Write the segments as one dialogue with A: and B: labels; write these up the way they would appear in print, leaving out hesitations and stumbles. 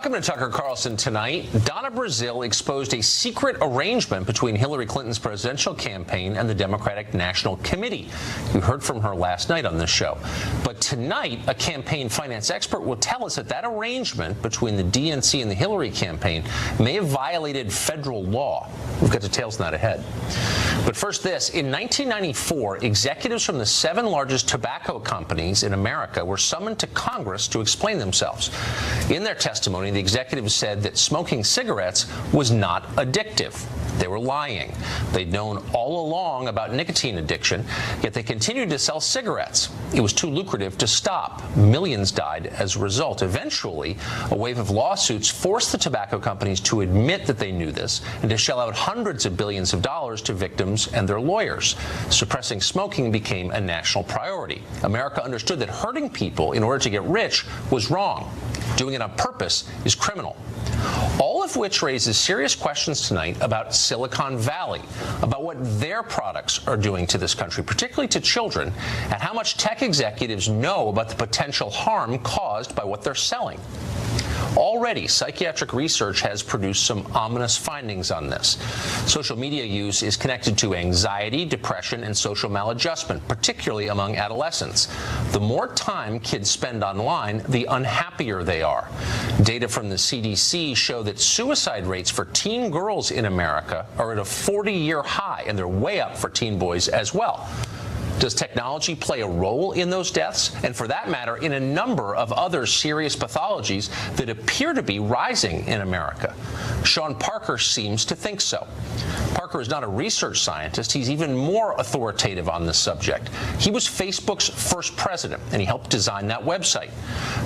A: Welcome to Tucker Carlson tonight. Donna Brazile exposed a secret arrangement between Hillary Clinton's presidential campaign and the Democratic National Committee. You heard from her last night on this show. But tonight, a campaign finance expert will tell us that that arrangement between the DNC and the Hillary campaign may have violated federal law. We've got details on that ahead. But first this, in 1994, executives from the 7 largest tobacco companies in America were summoned to Congress to explain themselves. In their testimony, the executives said that smoking cigarettes was not addictive. They were lying. They'd known all along about nicotine addiction, yet they continued to sell cigarettes. It was too lucrative to stop. Millions died as a result. Eventually, a wave of lawsuits forced the tobacco companies to admit that they knew this and to shell out hundreds of billions of dollars to victims and their lawyers. Suppressing smoking became a national priority. America understood that hurting people in order to get rich was wrong. Doing it on purpose is criminal. All of which raises serious questions tonight about Silicon Valley, about what their products are doing to this country, particularly to children, and how much tech executives know about the potential harm caused by what they're selling. Already, psychiatric research has produced some ominous findings on this. Social media use is connected to anxiety, depression, and social maladjustment, particularly among adolescents. The more time kids spend online, the unhappier they are. Data from the CDC show that suicide rates for teen girls in America are at a 40-year high, and they're way up for teen boys as well. Does technology play a role in those deaths? And for that matter, in a number of other serious pathologies that appear to be rising in America? Sean Parker seems to think so. Parker is not a research scientist. He's even more authoritative on this subject. He was Facebook's first president, and he helped design that website.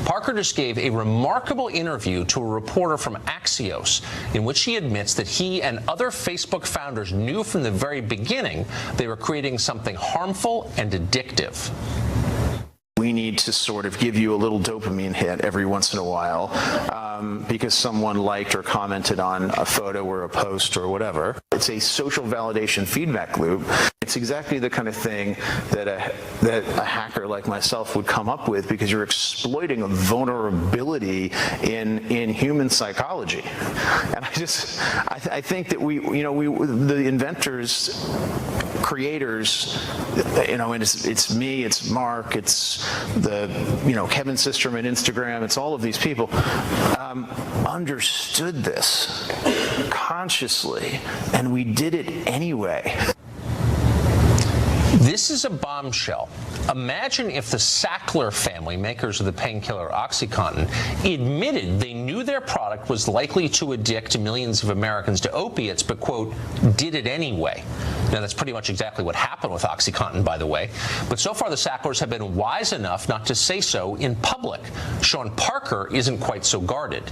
A: Parker just gave a remarkable interview to a reporter from Axios, in which he admits that he and other Facebook founders knew from the very beginning they were creating something harmful and addictive.
B: We need to sort of give you a little dopamine hit every once in a while because someone liked or commented on a photo or a post or whatever. It's a social validation feedback loop. It's exactly the kind of thing that a hacker like myself would come up with, because you're exploiting a vulnerability in human psychology. And I think that the inventors, creators, and it's me, it's Mark, it's Kevin Systrom at Instagram, it's all of these people, understood this consciously, and we did it anyway.
A: This is a bombshell. Imagine if the Sackler family, makers of the painkiller OxyContin, admitted they knew their product was likely to addict millions of Americans to opiates, but, quote, did it anyway. Now, that's pretty much exactly what happened with OxyContin, by the way. But so far, the Sacklers have been wise enough not to say so in public. Sean Parker isn't quite so guarded.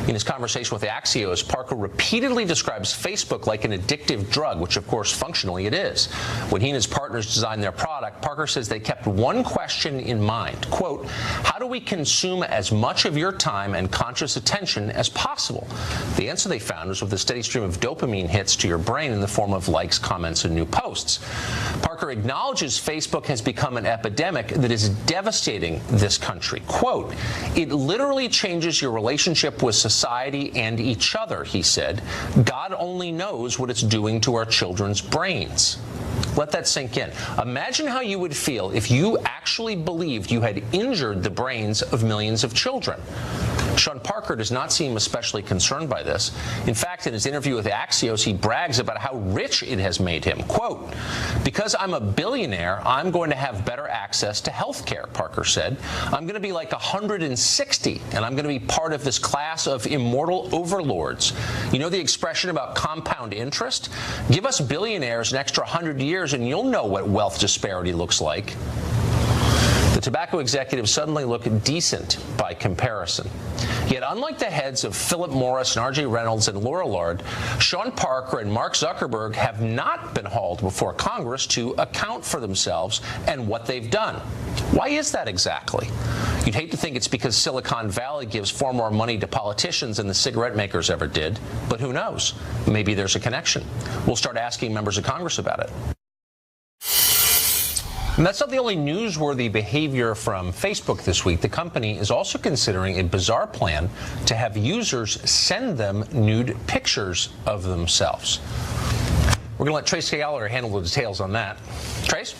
A: In his conversation with Axios, Parker repeatedly describes Facebook like an addictive drug, which, of course, functionally it is. When he and his partners designed their product, Parker says they kept one question in mind, quote, how do we consume as much of your time and conscious attention as possible? The answer they found was with a steady stream of dopamine hits to your brain in the form of likes, comments, and new posts. Parker acknowledges Facebook has become an epidemic that is devastating this country. Quote, it literally changes your relationship with society and each other, he said. God only knows what it's doing to our children's brains. Let that sink in. Imagine how you would feel if you actually believed you had injured the brains of millions of children. Sean Parker does not seem especially concerned by this. In fact, in his interview with Axios, he brags about how rich it has made him. Quote, because I'm a billionaire, I'm going to have better access to health care, Parker said. I'm going to be like 160, and I'm going to be part of this class of immortal overlords. You know the expression about compound interest? Give us billionaires an extra 100 years, and you'll know what wealth disparity looks like. The tobacco executives suddenly look decent by comparison. Yet, unlike the heads of Philip Morris and R.J. Reynolds and Laura Lard, Sean Parker and Mark Zuckerberg have not been hauled before Congress to account for themselves and what they've done. Why is that exactly? You'd hate to think it's because Silicon Valley gives far more money to politicians than the cigarette makers ever did, but who knows? Maybe there's a connection. We'll start asking members of Congress about it. And that's not the only newsworthy behavior from Facebook this week. The company is also considering a bizarre plan to have users send them nude pictures of themselves. We're going to let Trace Gallagher handle the details on that. Trace?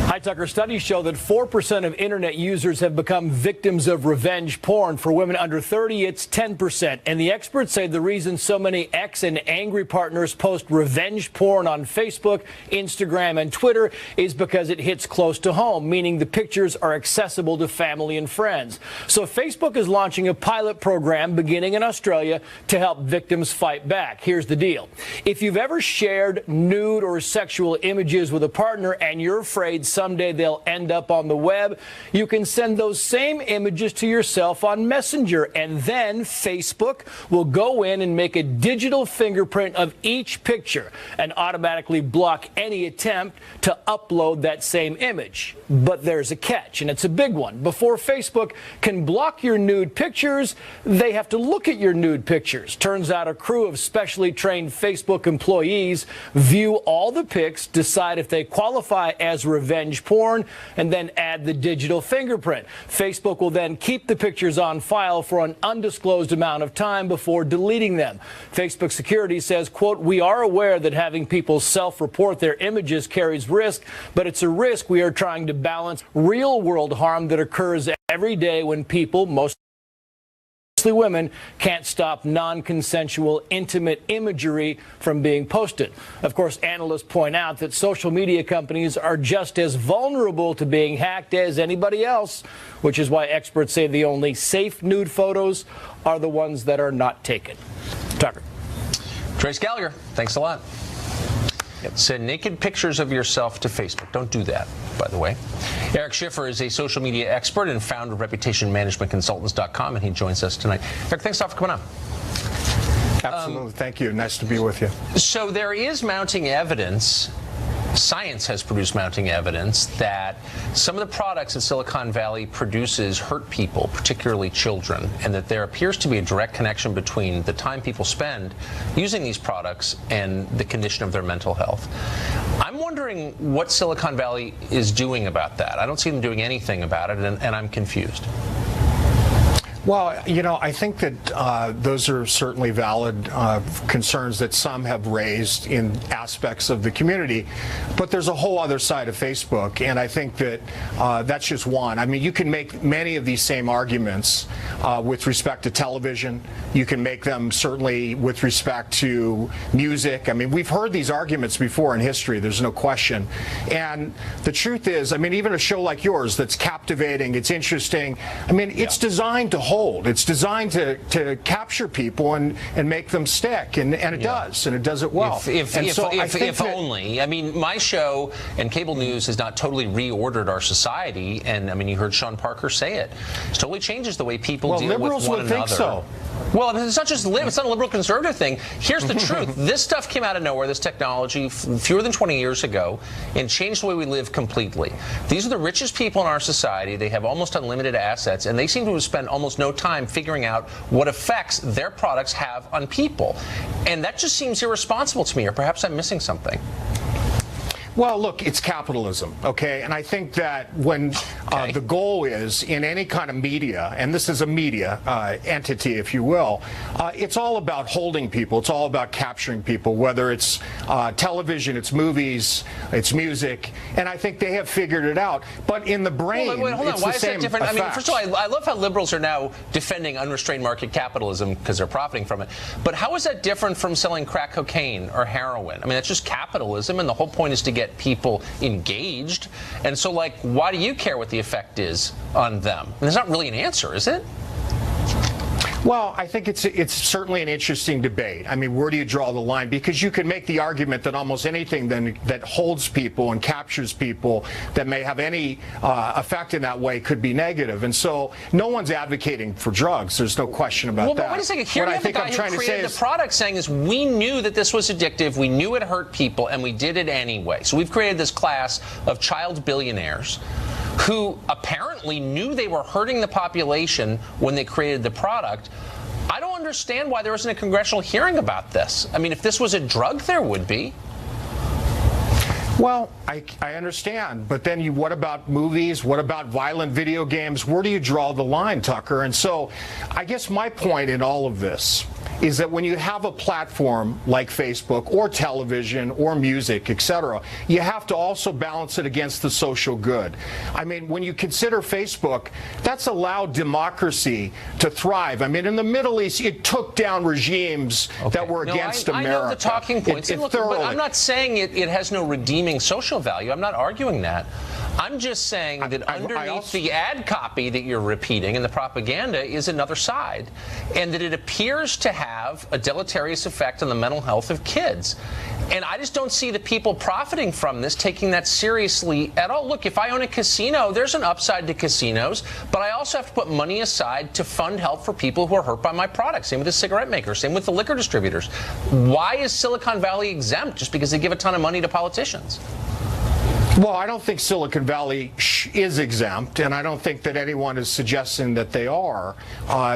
C: Hi, Tucker. Studies show that 4% of internet users have become victims of revenge porn. For women under 30, it's 10%. And the experts say the reason so many ex and angry partners post revenge porn on Facebook, Instagram, and Twitter is because it hits close to home, meaning the pictures are accessible to family and friends. So Facebook is launching a pilot program beginning in Australia to help victims fight back. Here's the deal. If you've ever shared nude or sexual images with a partner and you're afraid someday they'll end up on the web, you can send those same images to yourself on Messenger, and then Facebook will go in and make a digital fingerprint of each picture and automatically block any attempt to upload that same image. But there's a catch, and it's a big one. Before Facebook can block your nude pictures, they have to look at your nude pictures. Turns out a crew of specially trained Facebook employees view all the pics, decide if they qualify as revenge porn, and then add the digital fingerprint. Facebook will then keep the pictures on file for an undisclosed amount of time before deleting them. Facebook security says, quote, "We are aware that having people self-report their images carries risk, but it's a risk we are trying to balance real-world harm that occurs every day when people, mostly women, can't stop non-consensual intimate imagery from being posted." Of course, analysts point out that social media companies are just as vulnerable to being hacked as anybody else, which is why experts say the only safe nude photos are the ones that are not taken. Tucker.
A: Trace Gallagher, thanks a lot. Send naked pictures of yourself to Facebook. Don't do that, by the way. Eric Schiffer is a social media expert and founder of reputationmanagementconsultants.com, and he joins us tonight. Eric, thanks a lot for coming on.
D: Absolutely. Thank you. Nice to be with you.
A: So there is mounting evidence, science has produced mounting evidence, that some of the products that Silicon Valley produces hurt people, particularly children, and that there appears to be a direct connection between the time people spend using these products and the condition of their mental health. I'm wondering what Silicon Valley is doing about that. I don't see them doing anything about it, and I'm confused.
D: Well, you know, I think that those are certainly valid concerns that some have raised in aspects of the community, but there's a whole other side of Facebook, and I think that that's just one. I mean, you can make many of these same arguments with respect to television. You can make them certainly with respect to music. I mean, we've heard these arguments before in history, there's no question. And the truth is, I mean, even a show like yours that's captivating, it's interesting, I mean, it's designed to hold. It's designed to capture people and make them stick, and it does, and it does it well.
A: If only. I mean, my show and cable news has not totally reordered our society, and I mean, you heard Sean Parker say it. It totally changes the way people deal with one another.
D: Liberals would think so.
A: Well, it's not just it's not a liberal conservative thing. Here's the truth. This stuff came out of nowhere, this technology, fewer than 20 years ago, and changed the way we live completely. These are the richest people in our society. They have almost unlimited assets, and they seem to have spent almost no time figuring out what effects their products have on people. And that just seems irresponsible to me, or perhaps I'm missing something.
D: Well, look, it's capitalism, okay? And I think that when the goal is in any kind of media, and this is a media entity, if you will, it's all about holding people. It's all about capturing people, whether it's television, it's movies, it's music, and I think they have figured it out. But in the brain,
A: wait, hold on.
D: it's
A: Why
D: the
A: is that
D: same
A: different?
D: effect.
A: I mean, first of all, I love how liberals are now defending unrestrained market capitalism because they're profiting from it. But how is that different from selling crack cocaine or heroin? I mean, that's just capitalism, and the whole point is to get people engaged. And so, like, why do you care what the effect is on them? And there's not really an answer, is it?
D: Well, I think it's certainly an interesting debate. I mean, where do you draw the line? Because you can make the argument that almost anything that holds people and captures people that may have any effect in that way could be negative. And so no one's advocating for drugs. There's no question about that.
A: Well, but wait a second. Here you have the guy who created the product saying is we knew that this was addictive, we knew it hurt people, and we did it anyway. So we've created this class of child billionaires who apparently knew they were hurting the population when they created the product. I don't understand why there isn't a congressional hearing about this. I mean, if this was a drug, there would be.
D: Well, I understand, but then what about movies? What about violent video games? Where do you draw the line, Tucker? And so I guess my point in all of this is that when you have a platform like Facebook or television or music, etc., you have to also balance it against the social good. I mean, when you consider Facebook, that's allowed democracy to thrive. I mean, in the Middle East, it took down regimes that were against America.
A: I know the talking points. Look, but I'm not saying it has no redeeming social value. I'm not arguing that. I'm just saying that underneath the ad copy that you're repeating and the propaganda is another side, and that it appears to have a deleterious effect on the mental health of kids. And I just don't see the people profiting from this taking that seriously at all. Look, if I own a casino, there's an upside to casinos, but I also have to put money aside to fund help for people who are hurt by my products. Same with the cigarette makers, same with the liquor distributors. Why is Silicon Valley exempt just because they give a ton of money to politicians?
D: Well, I don't think Silicon Valley is exempt, and I don't think that anyone is suggesting that they are.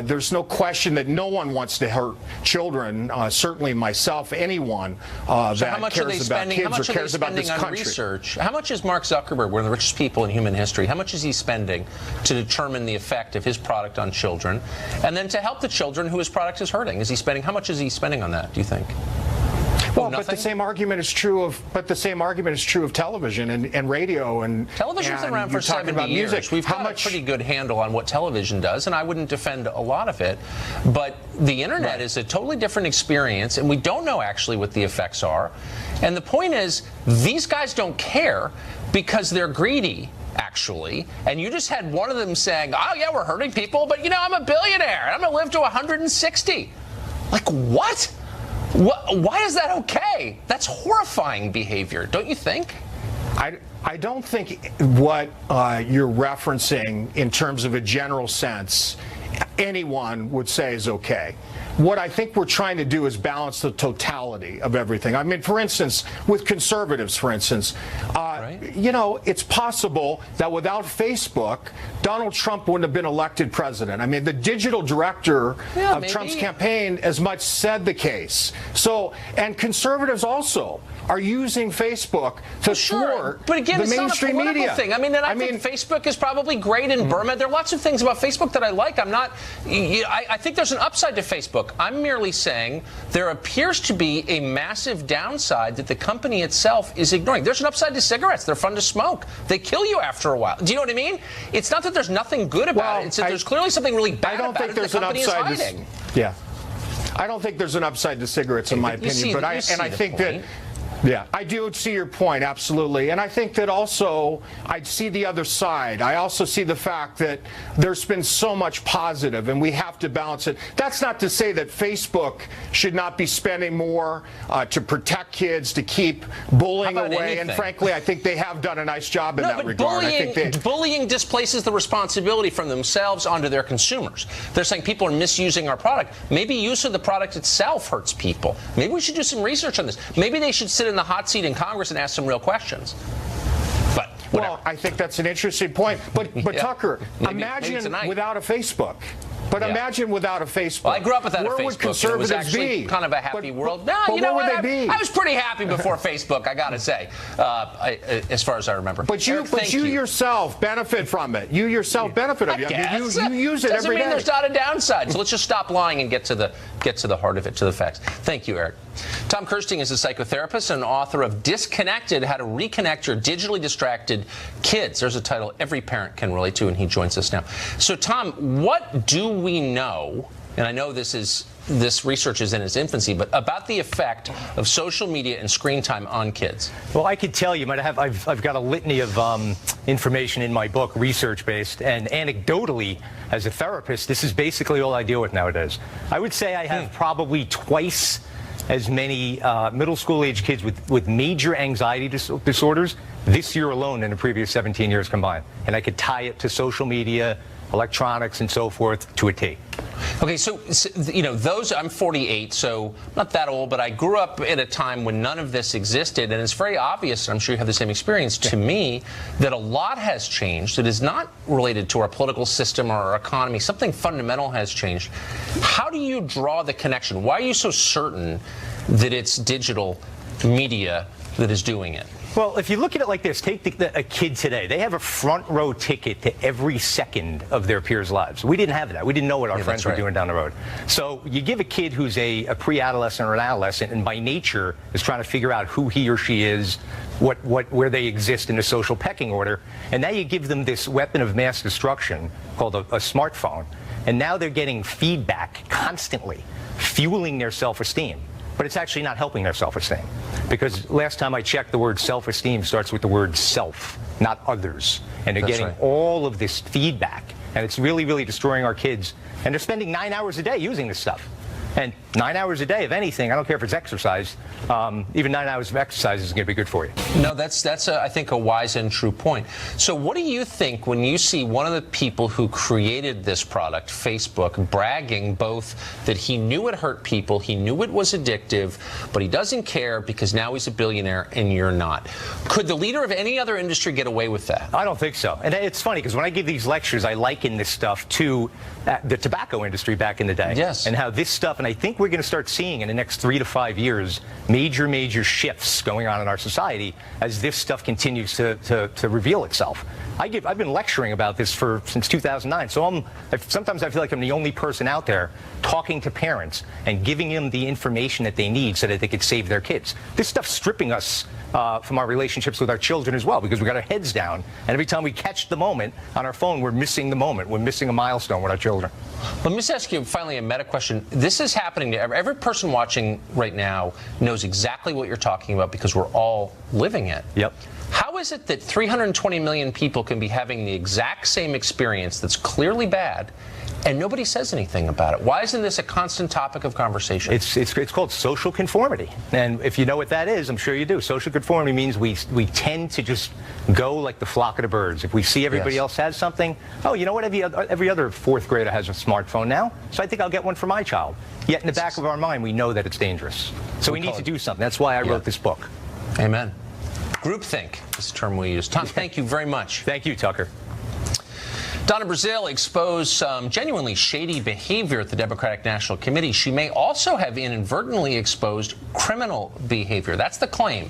D: There's no question that no one wants to hurt children, certainly myself, anyone that cares about kids or cares about this country.
A: Research? How much is Mark Zuckerberg, one of the richest people in human history, how much is he spending to determine the effect of his product on children, and then to help the children who his product is hurting? How much is he spending on that, do you think?
D: Well, but the same argument is true of television and radio and
A: television's been around for 70 years.
D: Music.
A: We've got a pretty good handle on what television does, and I wouldn't defend a lot of it. But the internet is a totally different experience, and we don't know actually what the effects are. And the point is, these guys don't care because they're greedy, actually. And you just had one of them saying, "Oh yeah, we're hurting people, but I'm a billionaire. I'm going to live to 160." Like what? Why is that okay? That's horrifying behavior, don't you think?
D: I don't think what you're referencing in terms of a general sense anyone would say is okay. What I think we're trying to do is balance the totality of everything. I mean, for instance, with conservatives, it's possible that without Facebook, Donald Trump wouldn't have been elected president. I mean, the digital director of Trump's campaign as much said the case. So, and conservatives also are using Facebook to thwart
A: but again,
D: the mainstream media.
A: Thing. I mean, Facebook is probably great in Burma. There are lots of things about Facebook that I like. I think there's an upside to Facebook. I'm merely saying there appears to be a massive downside that the company itself is ignoring. There's an upside to cigarettes. They're fun to smoke. They kill you after a while. Do you know what I mean? It's not that there's nothing good about it. It's that there's clearly something really bad about it that the company is hiding.
D: I don't think there's an upside to cigarettes, in my opinion. But I think that. Yeah, I do see your point, absolutely. And I think that also I'd see the other side. I also see the fact that there's been so much positive, and we have to balance it. That's not to say that Facebook should not be spending more to protect kids, to keep bullying away. And frankly, I think they have done a nice job in that regard.
A: Bullying displaces the responsibility from themselves onto their consumers. They're saying people are misusing our product. Maybe use of the product itself hurts people. Maybe we should do some research on this. Maybe they should sit in the hot seat in Congress and ask some real questions. But whatever.
D: Well, I think that's an interesting point. But Tucker, imagine without a Facebook. But imagine without a Facebook.
A: Well, I grew up without a Facebook.
D: Where would conservatives
A: it was actually
D: be?
A: Kind of a happy world. No,
D: but
A: you know
D: where
A: what?
D: would they be?
A: I was pretty happy before Facebook, I got to say, as far as I remember.
D: But you yourself benefit from it. You yourself benefit from it. You use it
A: Doesn't
D: every
A: mean
D: day.
A: There's not a downside. So let's just stop lying and get to the heart of it, to the facts. Thank you, Eric. Tom Kirsting is a psychotherapist and author of Disconnected: How to Reconnect Your Digitally Distracted Kids. There's a title every parent can relate to, and he joins us now. So, Tom, what do we know, and I know this research is in its infancy, but about the effect of social media and screen time on kids?
E: Well, I could tell you, I've got a litany of information in my book, research-based, and anecdotally, as a therapist, this is basically all I deal with nowadays. I would say I have probably twice as many middle school age kids with major anxiety disorders this year alone in the previous 17 years combined. And I could tie it to social media, electronics, and so forth to a T.
A: Okay, so I'm 48, so not that old, but I grew up at a time when none of this existed, and it's very obvious, and I'm sure you have the same experience, to me, that a lot has changed. It is not related to our political system or our economy. Something fundamental has changed. How do you draw the connection? Why are you so certain that it's digital media that is doing it?
E: Well, if you look at it like this, take a kid today. They have a front row ticket to every second of their peers' lives. We didn't have that. We didn't know what our friends were doing down the road. So you give a kid who's a pre-adolescent or an adolescent, and by nature is trying to figure out who he or she is, where they exist in the social pecking order, and now you give them this weapon of mass destruction called a smartphone, and now they're getting feedback constantly, fueling their self-esteem. But it's actually not helping their self-esteem. Because last time I checked, the word self-esteem starts with the word self, not others. And they're getting all of this feedback. And it's really, really destroying our kids. And they're spending 9 hours a day using this stuff. And 9 hours a day of anything, I don't care if it's exercise, even 9 hours of exercise is going to be good for you.
A: No, that's I think, a wise and true point. So what do you think when you see one of the people who created this product, Facebook, bragging both that he knew it hurt people, he knew it was addictive, but he doesn't care because now he's a billionaire and you're not? Could the leader of any other industry get away with that?
E: I don't think so. And it's funny because when I give these lectures, I liken this stuff to the tobacco industry back in the day.
A: Yes.
E: And how this stuff, and I think we're going to start seeing in the next 3 to 5 years major shifts going on in our society as this stuff continues to reveal itself. I've been lecturing about this since 2009, so sometimes I feel like I'm the only person out there talking to parents and giving them the information that they need so that they could save their kids. This stuff's stripping us from our relationships with our children as well, because we got our heads down, and every time we catch the moment on our phone, we're missing the moment. We're missing a milestone with our children.
A: Let me just ask you finally a meta question. This is happening to every person watching right now knows exactly what you're talking about because we're all living it.
E: Yep.
A: How is it that 320 million people can be having the exact same experience that's clearly bad and nobody says anything about it? Why isn't this a constant topic of conversation?
E: It's called social conformity. And if you know what that is, I'm sure you do. Social conformity means we tend to just go like the flock of the birds. If we see everybody else has something, oh, you know what? Every other fourth grader has a smartphone now, so I think I'll get one for my child. Yet in the back of our mind, we know that it's dangerous. So we need to do something. That's why I wrote this book.
A: Amen. Groupthink is the term we use. Tom, thank you very much.
E: Thank you, Tucker.
A: Donna Brazile exposed some genuinely shady behavior at the Democratic National Committee. She may also have inadvertently exposed criminal behavior. That's the claim.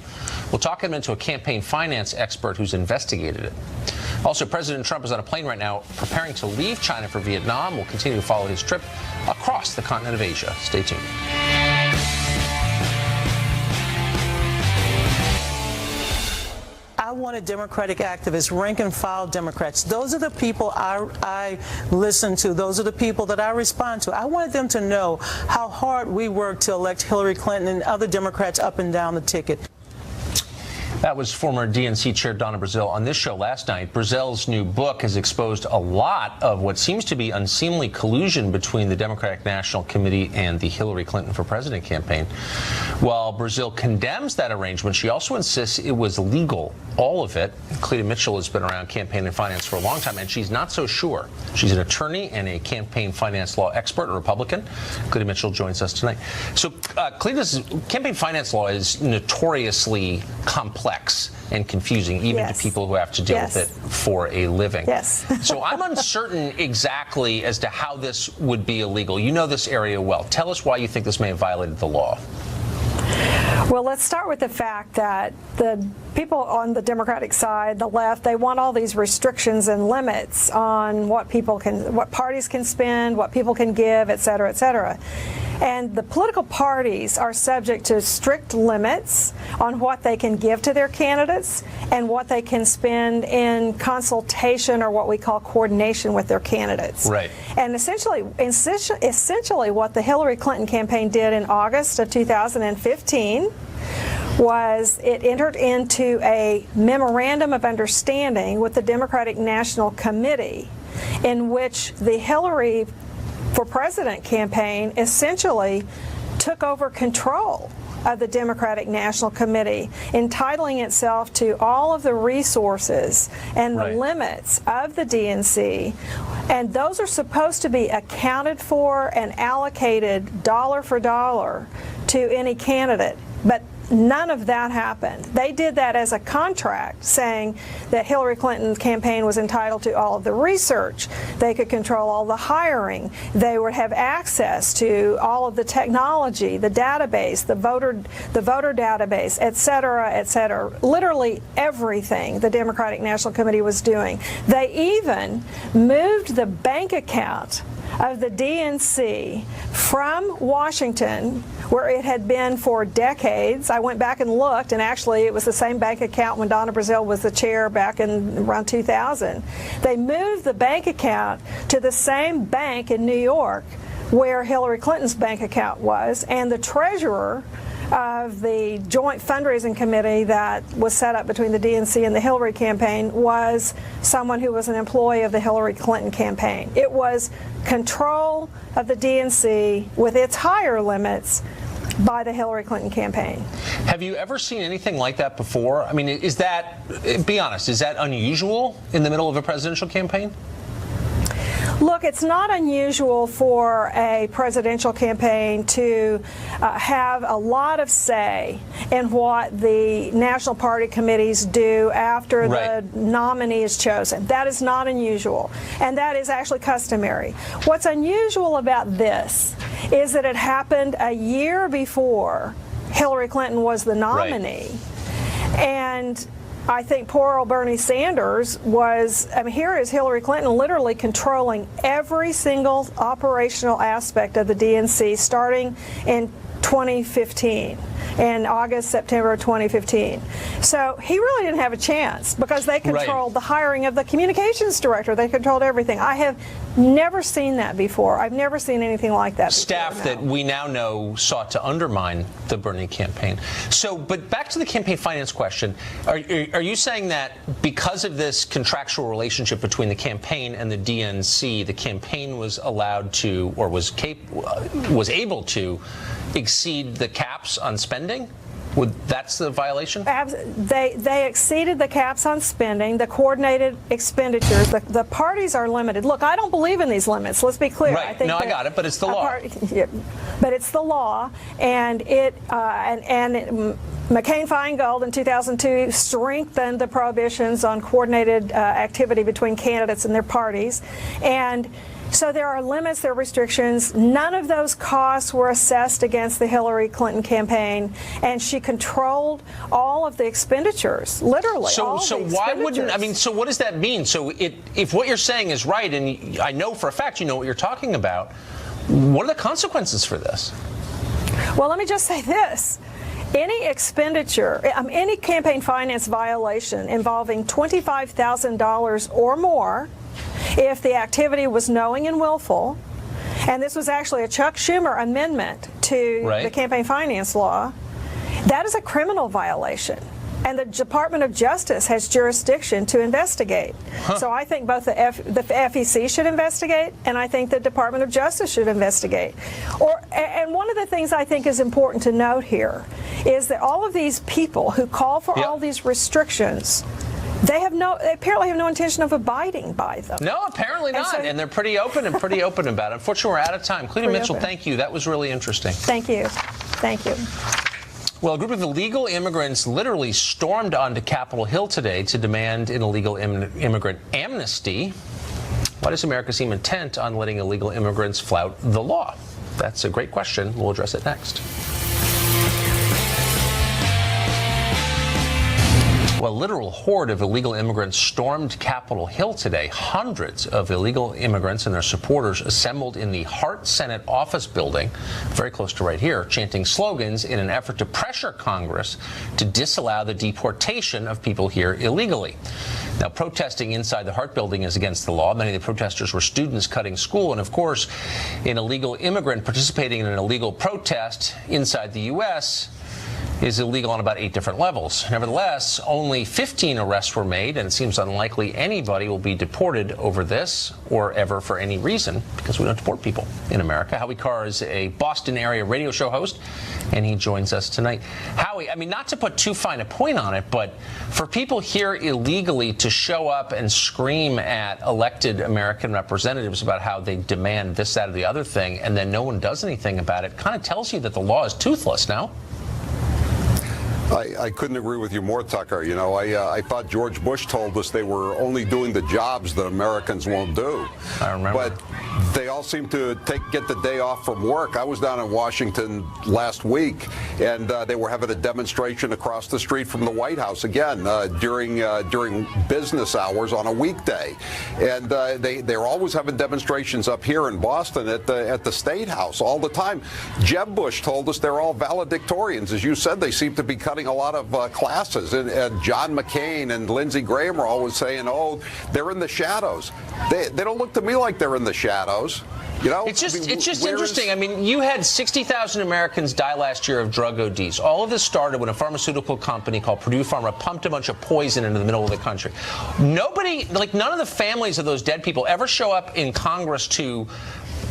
A: We'll talk him into a campaign finance expert who's investigated it. Also, President Trump is on a plane right now preparing to leave China for Vietnam. We'll continue to follow his trip across the continent of Asia. Stay tuned.
F: I wanted Democratic activists, rank and file Democrats. Those are the people I listen to. Those are the people that I respond to. I wanted them to know how hard we worked to elect Hillary Clinton and other Democrats up and down the ticket.
A: That was former DNC Chair Donna Brazile on this show last night. Brazile's new book has exposed a lot of what seems to be unseemly collusion between the Democratic National Committee and the Hillary Clinton for President campaign. While Brazile condemns that arrangement, she also insists it was legal, all of it. Cleta Mitchell has been around campaign and finance for a long time, and she's not so sure. She's an attorney and a campaign finance law expert, a Republican. Cleta Mitchell joins us tonight. So Cleta's campaign finance law is notoriously complex and confusing, even to people who have to deal with it for a living. So I'm uncertain exactly as to how this would be illegal. You know this area well. Tell us why you think this may have violated the law.
G: Well, let's start with the fact that the people on the Democratic side, the left, they want all these restrictions and limits on what parties can spend, what people can give, et cetera, et cetera. And the political parties are subject to strict limits on what they can give to their candidates and what they can spend in consultation or what we call coordination with their candidates.
A: Right.
G: And essentially what the Hillary Clinton campaign did in August of 2015 was it entered into a memorandum of understanding with the Democratic National Committee in which the Hillary for President campaign essentially took over control of the Democratic National Committee, entitling itself to all of the resources and the limits of the DNC. And those are supposed to be accounted for and allocated dollar for dollar to any candidate. But none of that happened. They did that as a contract, saying that Hillary Clinton's campaign was entitled to all of the research. They could control all the hiring. They would have access to all of the technology, the database, the voter database, et cetera, et cetera. Literally everything the Democratic National Committee was doing. They even moved the bank account of the DNC from Washington, where it had been for decades. I went back and looked, and actually it was the same bank account when Donna Brazile was the chair back in around 2000. They moved the bank account to the same bank in New York where Hillary Clinton's bank account was, and the treasurer of the joint fundraising committee that was set up between the DNC and the Hillary campaign was someone who was an employee of the Hillary Clinton campaign. It was control of the DNC with its higher limits by the Hillary Clinton campaign.
A: Have you ever seen anything like that before? I mean, is that, be honest, is that unusual in the middle of a presidential campaign?
G: Look, it's not unusual for a presidential campaign to have a lot of say in what the national party committees do after the nominee is chosen. That is not unusual, and that is actually customary. What's unusual about this is that it happened a year before Hillary Clinton was the nominee. And I think poor old Bernie Sanders was, I mean, here is Hillary Clinton literally controlling every single operational aspect of the DNC starting in 2015, in August, September of 2015. So he really didn't have a chance because they controlled the hiring of the communications director. They controlled everything. I have never seen that before. I've never seen anything like that
A: Staff
G: before,
A: that we now know sought to undermine the Bernie campaign. So, but back to the campaign finance question, are you saying that because of this contractual relationship between the campaign and the DNC, the campaign was allowed to, or was able to, exceed the caps on spending? That's the violation?
G: They exceeded the caps on spending, the coordinated expenditures. The parties are limited. Look, I don't believe in these limits. Let's be clear.
A: Right. No, I got it, but it's the law.
G: But it's the law, and McCain-Feingold in 2002 strengthened the prohibitions on coordinated activity between candidates and their parties, and so there are limits, there are restrictions. None of those costs were assessed against the Hillary Clinton campaign, and she controlled all of the expenditures, literally. So
A: why wouldn't, I mean, so what does that mean? So if what you're saying is right, and I know for a fact you know what you're talking about, what are the consequences for this?
G: Well, let me just say this. Any expenditure, any campaign finance violation involving $25,000 or more, if the activity was knowing and willful, and this was actually a Chuck Schumer amendment to the campaign finance law, that is a criminal violation. And the Department of Justice has jurisdiction to investigate. So I think both the FEC should investigate, and I think the Department of Justice should investigate. And one of the things I think is important to note here is that all of these people who call for all these restrictions, they apparently have no intention of abiding by them.
A: No, apparently not. And they're pretty open about it. Unfortunately, we're out of time. Cleta Mitchell, thank you. That was really interesting.
G: Thank you. Thank you.
A: Well, a group of illegal immigrants literally stormed onto Capitol Hill today to demand an illegal immigrant amnesty. Why does America seem intent on letting illegal immigrants flout the law? That's a great question. We'll address it next. Well, a literal horde of illegal immigrants stormed Capitol Hill today. Hundreds of illegal immigrants and their supporters assembled in the Hart Senate office building, very close to right here, chanting slogans in an effort to pressure Congress to disallow the deportation of people here illegally. Now, protesting inside the Hart building is against the law. Many of the protesters were students cutting school, and of course, an illegal immigrant participating in an illegal protest inside the U.S. is illegal on about 8 different levels. Nevertheless, only 15 arrests were made, and it seems unlikely anybody will be deported over this or ever for any reason, because we don't deport people in America. Howie Carr is a Boston area radio show host, and he joins us tonight. Howie, I mean, not to put too fine a point on it, but for people here illegally to show up and scream at elected American representatives about how they demand this, that, or the other thing, and then no one does anything about it, kind of tells you that the law is toothless now.
H: I couldn't agree with you more, Tucker. You know, I thought George Bush told us they were only doing the jobs that Americans won't do.
A: I remember.
H: But they all seem to get the day off from work. I was down in Washington last week, and they were having a demonstration across the street from the White House again during business hours on a weekday. And they're always having demonstrations up here in Boston at the State House all the time. Jeb Bush told us they're all valedictorians. As you said, they seem to be cutting a lot of classes. And John McCain and Lindsey Graham are always saying, oh, they're in the shadows. They don't look to me like they're in the shadows. You know,
A: it's just interesting. I mean, you had 60,000 Americans die last year of drug ODs. All of this started when a pharmaceutical company called Purdue Pharma pumped a bunch of poison into the middle of the country. Nobody, like none of the families of those dead people ever show up in Congress to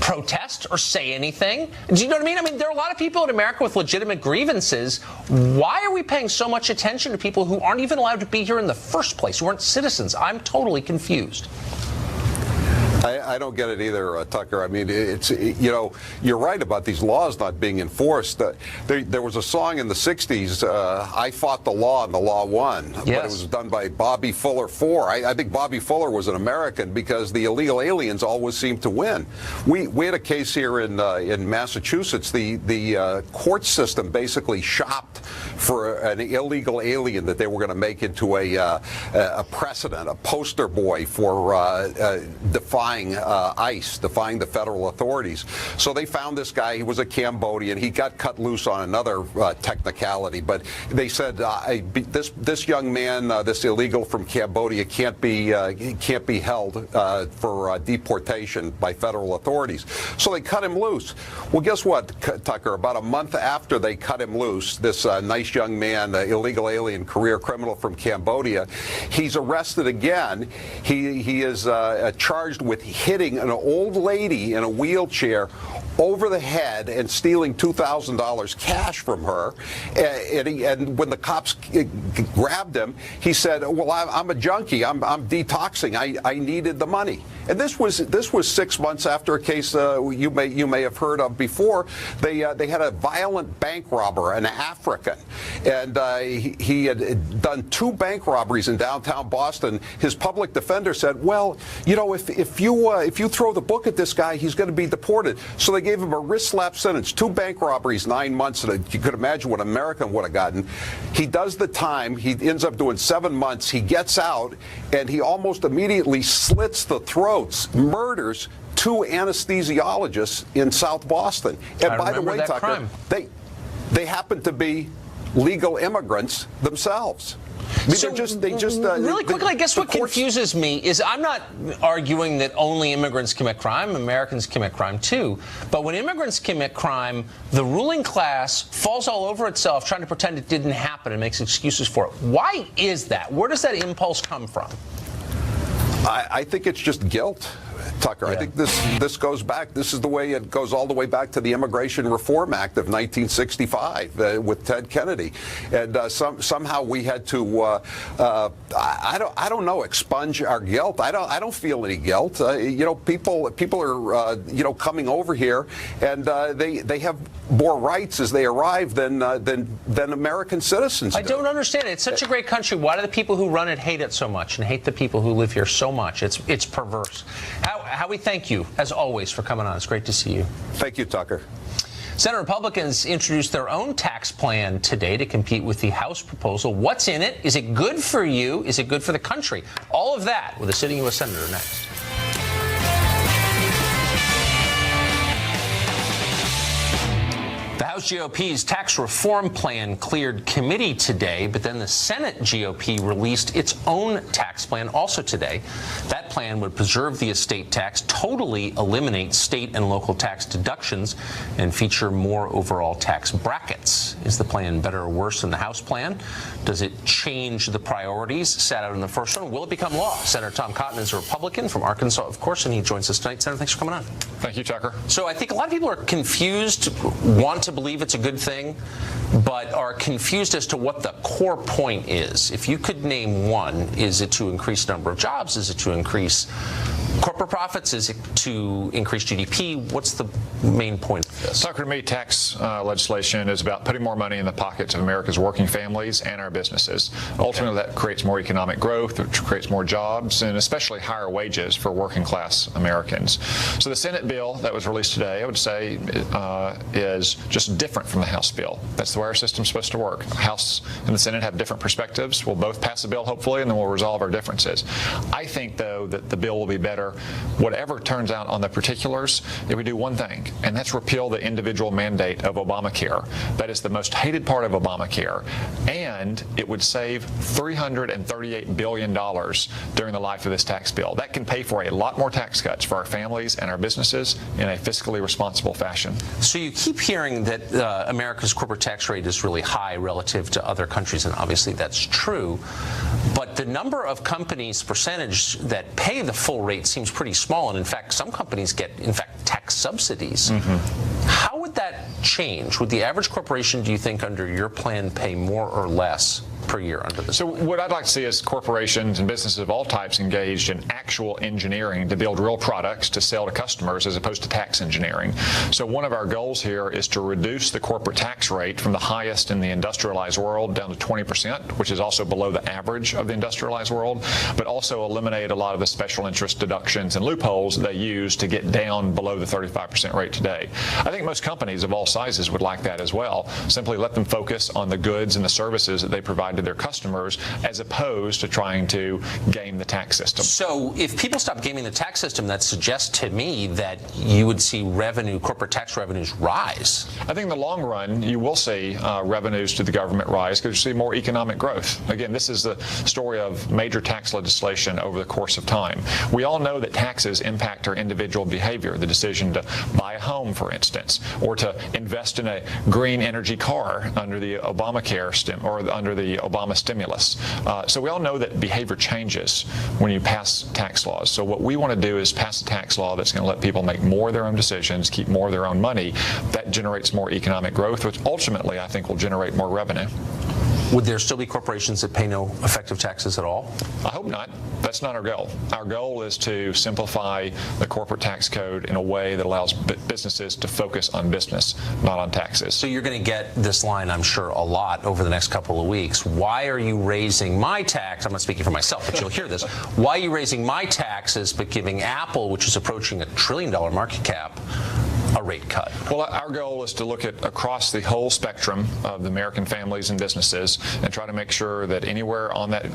A: protest or say anything. Do you know what I mean? I mean, there are a lot of people in America with legitimate grievances. Why are we paying so much attention to people who aren't even allowed to be here in the first place, who aren't citizens? I'm totally confused.
H: I don't get it either, Tucker. I mean, you know, you're right about these laws not being enforced. There was a song in the 60s, I Fought the Law and the Law Won.
A: Yes.
H: But it was done by Bobby Fuller IV. I think Bobby Fuller was an American because the illegal aliens always seemed to win. We had a case here in Massachusetts. The court system basically shopped for an illegal alien that they were going to make into a precedent, a poster boy for defying ICE, defying the federal authorities. So they found this guy. He was a Cambodian. He got cut loose on another technicality, but they said this young man, this illegal from Cambodia, can't be held for deportation by federal authorities. So they cut him loose. Well, guess what, Tucker? About a month after they cut him loose, this nice young man, illegal alien, career criminal from Cambodia, he's arrested again. He is charged with hitting an old lady in a wheelchair over the head and stealing $2,000 cash from her. And when the cops grabbed him, he said, well, I'm a junkie. I'm detoxing. I needed the money. And this was 6 months after a case you may have heard of before. They had a violent bank robber, an African, and he had done 2 bank robberies in downtown Boston. His public defender said, well, you know, if you throw the book at this guy, he's going to be deported. So they gave him a wrist slap sentence, 2 bank robberies, 9 months. And you could imagine what an American would have gotten. He does the time. He ends up doing 7 months. He gets out, and he almost immediately slits the throats, murders 2 anesthesiologists in South Boston. And by the way, Tucker, they happen to be legal immigrants themselves. I mean,
A: So really quickly, I guess what confuses me is I'm not arguing that only immigrants commit crime. Americans commit crime too. But when immigrants commit crime, the ruling class falls all over itself trying to pretend it didn't happen and makes excuses for it. Why is that? Where does that impulse come from?
H: I think it's just guilt, Tucker. Yeah. I think this goes back. This is the way it goes all the way back to the Immigration Reform Act of 1965 with Ted Kennedy, and somehow we had to I don't know, expunge our guilt. I don't feel any guilt. You know, people are you know, coming over here, and they have more rights as they arrive than American citizens do.
A: I don't understand it. It's such a great country. Why do the people who run it hate it so much and hate the people who live here so much? It's perverse. Howie, thank you, as always, for coming on. It's great to see you.
H: Thank you, Tucker.
A: Senate Republicans introduced their own tax plan today to compete with the House proposal. What's in it? Is it good for you? Is it good for the country? All of that with a sitting U.S. Senator next. The House GOP's tax reform plan cleared committee today, but then the Senate GOP released its own tax plan also today. That plan would preserve the estate tax, totally eliminate state and local tax deductions, and feature more overall tax brackets. Is the plan better or worse than the House plan? Does it change the priorities set out in the first one? Will it become law? Senator Tom Cotton is a Republican from Arkansas, of course, and he joins us tonight. Senator, thanks for coming on.
I: Thank you, Tucker.
A: So I think a lot of people are confused, want to believe it's a good thing, but are confused as to what the core point is. If you could name one, is it to increase the number of jobs? Is it to increase corporate profits? Is it to increase GDP? What's the main point of this?
I: Tucker, to me, tax legislation is about putting more money in the pockets of America's working families and our businesses. Ultimately, that creates more economic growth, which creates more jobs, and especially higher wages for working class Americans. So the Senate bill that was released today, I would say, is just different from the House bill. That's the way our system's supposed to work. The House and the Senate have different perspectives. We'll both pass the bill, hopefully, and then we'll resolve our differences. I think, though, that the bill will be better, whatever turns out on the particulars, if we do one thing, and that's repeal the individual mandate of Obamacare. That is the most hated part of Obamacare, and it would save $338 billion during the life of this tax bill. That can pay for a lot more tax cuts for our families and our businesses in a fiscally responsible fashion.
A: So you keep hearing that America's corporate tax rate is really high relative to other countries, and obviously that's true. But the number of companies, percentage that pay the full rate seems pretty small, and in fact, some companies get, tax subsidies. How would that change? Would the average corporation, do you think, under your plan, pay more or less per year under this?
I: So what I'd like to see is corporations and businesses of all types engaged in actual engineering to build real products to sell to customers as opposed to tax engineering. So one of our goals here is to reduce the corporate tax rate from the highest in the industrialized world down to 20%, which is also below the average of the industrialized world, but also eliminate a lot of the special interest deductions and loopholes they use to get down below the 35% rate today. I think most companies of all sizes would like that as well. Simply let them focus on the goods and the services that they provide to their customers as opposed to trying to game the tax system.
A: So if people stop gaming the tax system, that suggests to me that you would see corporate tax revenues rise.
I: I think in the long run, you will see revenues to the government rise because you see more economic growth. Again, this is the story of major tax legislation over the course of time. We all know that taxes impact our individual behavior, the decision to buy a home, for instance, or to invest in a green energy car under the Obamacare or under the Obama stimulus. So we all know that behavior changes when you pass tax laws. So what we want to do is pass a tax law that's going to let people make more of their own decisions, keep more of their own money. That generates more economic growth, which ultimately I think will generate more revenue.
A: Would there still be corporations that pay no effective taxes at all?
I: I hope not. That's not our goal. Our goal is to simplify the corporate tax code in a way that allows businesses to focus on business, not on taxes.
A: So you're going to get this line, I'm sure, a lot over the next couple of weeks. Why are you raising my tax? I'm not speaking for myself, but you'll hear this. Why are you raising my taxes but giving Apple, which is approaching $1 trillion market cap, a rate cut?
I: Well, our goal is to look at across the whole spectrum of the American families and businesses and try to make sure that anywhere on that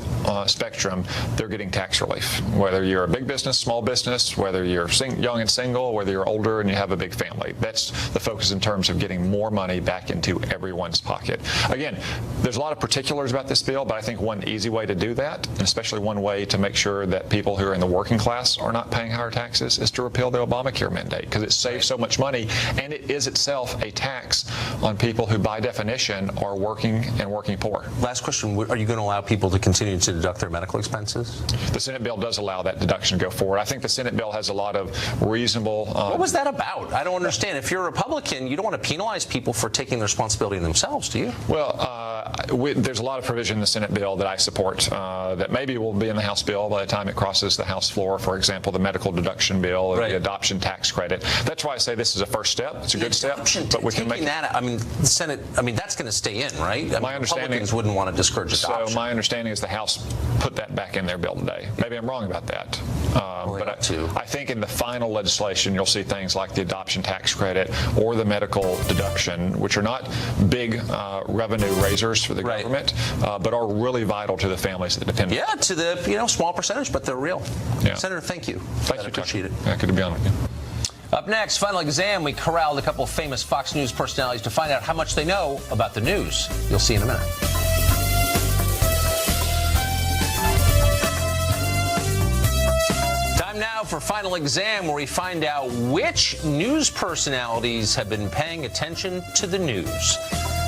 I: spectrum, they're getting tax relief. Whether you're a big business, small business, whether you're young and single, whether you're older and you have a big family. That's the focus in terms of getting more money back into everyone's pocket. Again, there's a lot of particulars about this bill, but I think one easy way to do that, and especially one way to make sure that people who are in the working class are not paying higher taxes, is to repeal the Obamacare mandate, because it saves so much money, and it is itself a tax on people who, by definition, are working and working poor.
A: Last question, are you going to allow people to continue to deduct their medical expenses?
I: The Senate bill does allow that deduction to go forward. I think the Senate bill has a lot of reasonable...
A: What was that about? I don't understand. If you're a Republican, you don't want to penalize people for taking the responsibility themselves, do you?
I: Well, there's a lot of provision in the Senate bill that I support that maybe will be in the House bill by the time it crosses the House floor. For example, the medical deduction bill or the adoption tax credit. That's why I say this is a first step. It's a good step, but we can make
A: that. I mean, the Senate. I mean, that's going to stay in, right?
I: My understanding
A: Republicans wouldn't want to discourage adoption.
I: So my understanding is the House put that back in their bill today. Maybe I'm wrong about that. But I think in the final legislation, you'll see things like the adoption tax credit or the medical deduction, which are not big revenue raisers for the government, but are really vital to the families that depend on them.
A: Yeah, to the small percentage, but they're real.
I: Yeah.
A: Senator, thank you.
I: Thank you,
A: appreciate it.
I: Yeah, good to be on with you.
A: Up next, Final Exam. We corralled a couple of famous Fox News personalities to find out how much they know about the news. You'll see in a minute. Time now for Final Exam, where we find out which news personalities have been paying attention to the news.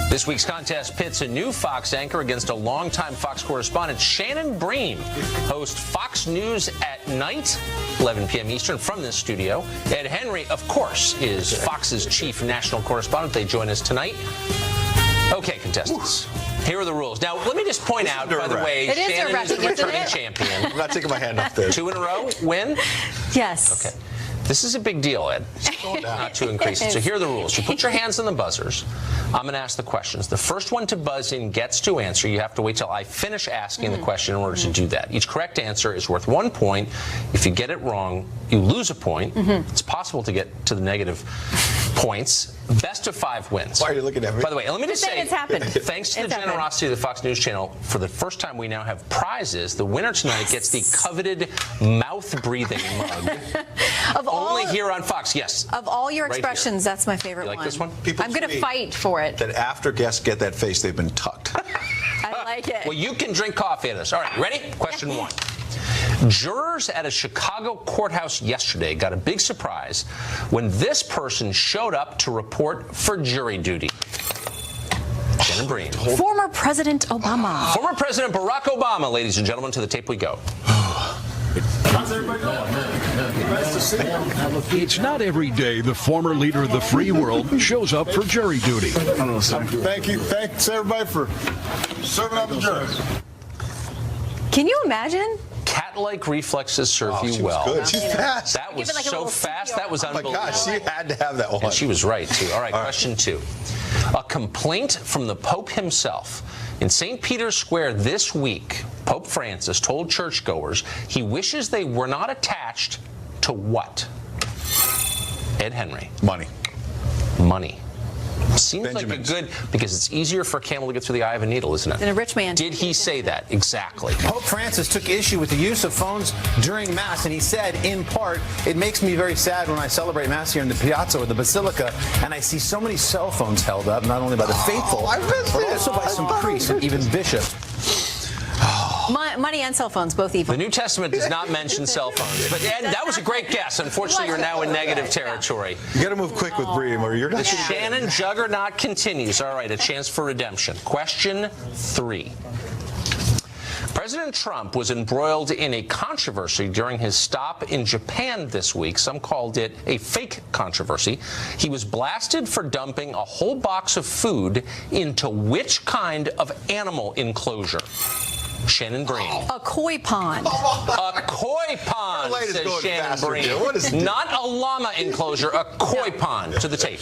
A: This week's contest pits a new Fox anchor against a longtime Fox correspondent. Shannon Bream hosts Fox News at Night, 11 p.m. Eastern, from this studio. Ed Henry, of course, is Fox's chief national correspondent. They join us tonight. Okay, contestants. Here are the rules. Now, let me just point out, by the way,
J: It is
A: Shannon is the
J: nerve-wracking, isn't
A: returning
J: it?
A: champion.
K: I'm not taking my hand off there.
A: 2 in a row, win?
J: Yes.
A: Okay. This is a big deal, Ed. Not to increase it. So here are the rules. You put your hands on the buzzers. I'm going to ask the questions. The first one to buzz in gets to answer. You have to wait till I finish asking the question in order to do that. Each correct answer is worth 1 point. If you get it wrong, you lose a point. It's possible to get to the negative points. Best of 5 wins.
K: Why are you looking at me?
A: By the way, let me just say,
J: It's happened.
A: thanks to the generosity of the Fox News Channel, for the first time we now have prizes. The winner tonight gets the coveted mouth-breathing mug. Only here on Fox, yes.
J: Of all your
A: Right
J: expressions, that's my favorite
A: You like
J: one.
A: this one?
K: People
J: I'm going to
K: tweet
J: fight for it.
K: That after guests get that face, they've been tucked.
J: I like it.
A: Well, you can drink coffee at us. All right, ready? Question 1. Jurors at a Chicago courthouse yesterday got a big surprise when this person showed up to report for jury duty. Shannon Breen.
J: Former President Obama.
A: Former President Barack Obama, ladies and gentlemen, to the tape we go.
L: It's not every day the former leader of the free world shows up for jury duty.
M: Thank you. Thanks, everybody, for serving up the jury.
J: Can you imagine?
A: Cat-like reflexes serve you
K: She
A: well.
K: was good. She's fast.
A: That was
J: Give it like a
A: so
J: little
A: fast.
J: CPR.
A: That was
K: Oh my
A: unbelievable.
K: gosh, she had to have that one.
A: And she was right, too. All right, question 2. A complaint from the Pope himself. In St. Peter's Square this week, Pope Francis told churchgoers he wishes they were not attached to what? Ed Henry.
K: Money.
A: Money. Seems
K: Benjamins.
A: like a good, because it's easier for a camel to get through the eye of a needle, isn't it?
J: Than a rich man.
A: Did he say that? Exactly.
N: Pope Francis took issue with the use of phones during Mass, and he said, in part, it makes me very sad when I celebrate Mass here in the Piazza or the Basilica, and I see so many cell phones held up, not only by the faithful, but also by some priests and even bishops.
J: Money and cell phones, both evil.
A: The New Testament does not mention cell phones. But Ed, that was a great guess. Unfortunately, you're now in negative territory.
K: You got to move quick with Bree, or you're
A: The
K: not.
A: Shannon juggernaut continues. All right, a chance for redemption. Question 3. President Trump was embroiled in a controversy during his stop in Japan this week. Some called it a fake controversy. He was blasted for dumping a whole box of food into which kind of animal enclosure? Shannon Breen.
J: A koi pond.
A: A koi pond,
K: Your light is
A: says
K: going
A: Shannon
K: faster,
A: Breen.
K: Jim. What is
A: Not a llama enclosure, a koi pond. To the tape.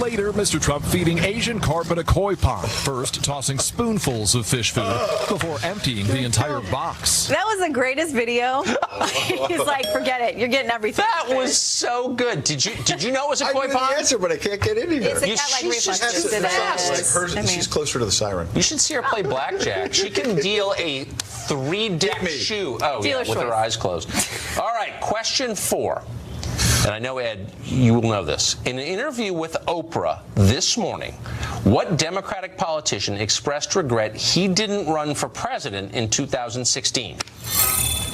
L: Later, Mr. Trump feeding Asian carp at a koi pond, first tossing spoonfuls of fish food before emptying the entire box.
J: That was the greatest video. He's like, forget it. You're getting everything.
A: That was so good. Did you know it was a
K: I
A: koi
K: knew the
A: pond?
K: answer, but I can't get anywhere.
J: It's a
A: You-
J: cat-like
A: she's just
J: reflexes.
A: too
J: It
A: fast.
J: is.
K: Hers,
J: I mean,
K: she's closer to the siren.
A: You should see her play blackjack. She can deal a 3-deck shoe. Oh, yeah,
J: Dealer's
A: with her
J: choice.
A: eyes closed. All right, question 4. And I know, Ed, you will know this. In an interview with Oprah this morning, what Democratic politician expressed regret he didn't run for president in 2016?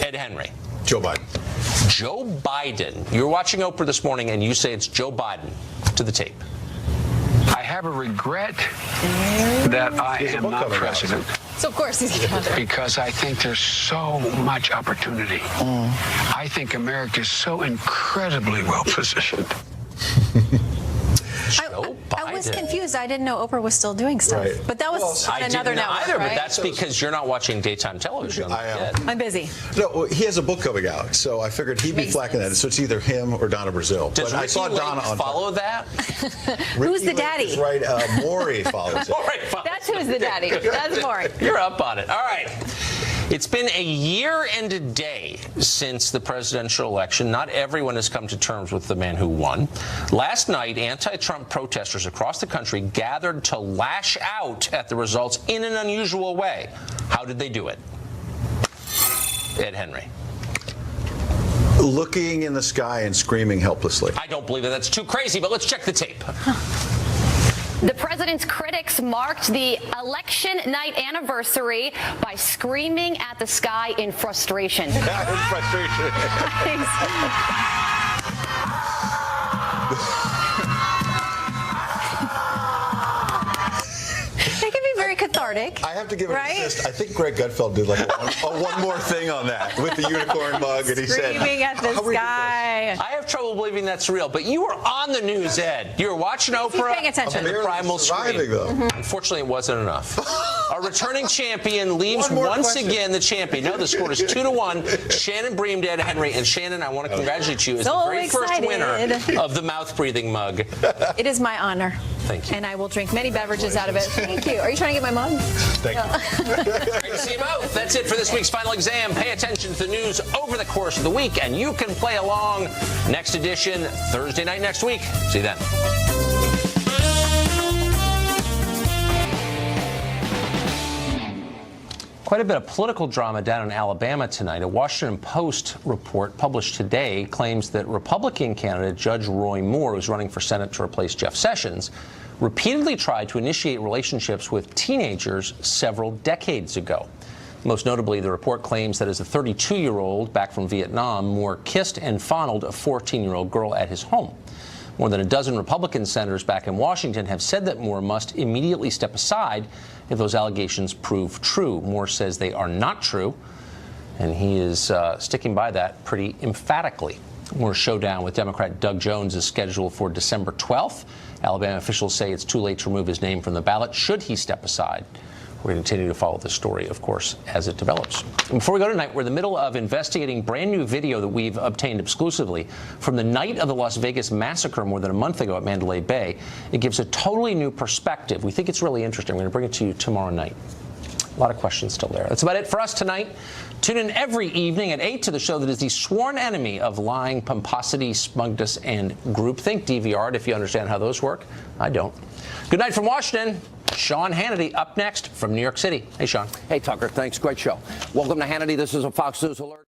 A: Ed Henry.
K: Joe Biden.
A: Joe Biden. You're watching Oprah this morning and you say it's Joe Biden. To the tape.
O: I have a regret that I
K: There's a
O: am
K: book
O: not
K: coming out.
O: president
J: so, of course, he's going to.
O: because I think there's so much opportunity. I think America is so incredibly well positioned.
A: Joe
J: I was
A: Biden.
J: confused. I didn't know Oprah was still doing stuff.
K: Right.
J: But that was
A: I
J: on another
A: didn't
J: network,
A: either,
J: right?
A: but that's because you're not watching daytime television.
K: I am.
A: Ed.
J: I'm busy.
K: No, well, he has a book coming out, so I figured he'd be
J: Makes
K: flacking
J: sense.
K: that. So it's either him or Donna Brazile.
A: Does
K: but I
A: Ricky
K: saw
A: Lake
K: Donna on
A: follow that?
J: Who's the
K: Ricky Lake
J: daddy?
K: is right. Maury follows it.
A: All right, fine.
J: That's who's the daddy. That's boring.
A: You're up on it. All right. It's been a year and a day since the presidential election. Not everyone has come to terms with the man who won. Last night, anti-Trump protesters across the country gathered to lash out at the results in an unusual way. How did they do it? Ed Henry.
K: Looking in the sky and screaming helplessly.
A: I don't believe that. That's too crazy, but let's check the tape.
P: The president's critics marked the election night anniversary by screaming at the sky in frustration.
K: Frustration.
J: It can be very cathartic. cathartic.
K: I have to give it
J: right?
K: an assist. I think Greg Gutfeld did like a one more thing on that with the unicorn mug, and he said,
J: Screaming at the sky.
A: I have trouble believing that's real, but you were on the news, Ed. You were watching Oprah
J: paying attention.
A: and the primal scream.
K: though.
A: Unfortunately, it wasn't enough. A returning champion leaves once again the champion. No, the score is 2-1. Shannon Bream, Dad Henry, and Shannon, I want to congratulate you as the very first winner of the mouth-breathing mug.
J: It is my honor.
A: Thank you.
J: And I will drink many beverages out of it. Thank you. Are you trying to get my mug?
K: Thank you.
A: Great to see you both. That's it for this week's Final Exam. Pay attention to the news over the course of the week, and you can play along. Next edition, Thursday night next week. See you then. Quite a bit of political drama down in Alabama tonight. A Washington Post report published today claims that Republican candidate Judge Roy Moore, who's running for Senate to replace Jeff Sessions, repeatedly tried to initiate relationships with teenagers several decades ago. Most notably, the report claims that as a 32-year-old back from Vietnam, Moore kissed and fondled a 14-year-old girl at his home. More than a dozen Republican senators back in Washington have said that Moore must immediately step aside if those allegations prove true. Moore says they are not true, and he is sticking by that pretty emphatically. Moore's showdown with Democrat Doug Jones is scheduled for December 12th. Alabama officials say it's too late to remove his name from the ballot should he step aside. We're going to continue to follow this story, of course, as it develops. And before we go tonight, we're in the middle of investigating brand new video that we've obtained exclusively from the night of the Las Vegas massacre more than a month ago at Mandalay Bay. It gives a totally new perspective. We think it's really interesting. We're going to bring it to you tomorrow night. A lot of questions still there. That's about it for us tonight. Tune in every evening at 8 to the show that is the sworn enemy of lying, pomposity, smugness, and groupthink. DVR it if you understand how those work. I don't. Good night from Washington. Sean Hannity up next from New York City. Hey, Sean.
Q: Hey, Tucker. Thanks. Great show. Welcome to Hannity. This is a Fox News Alert.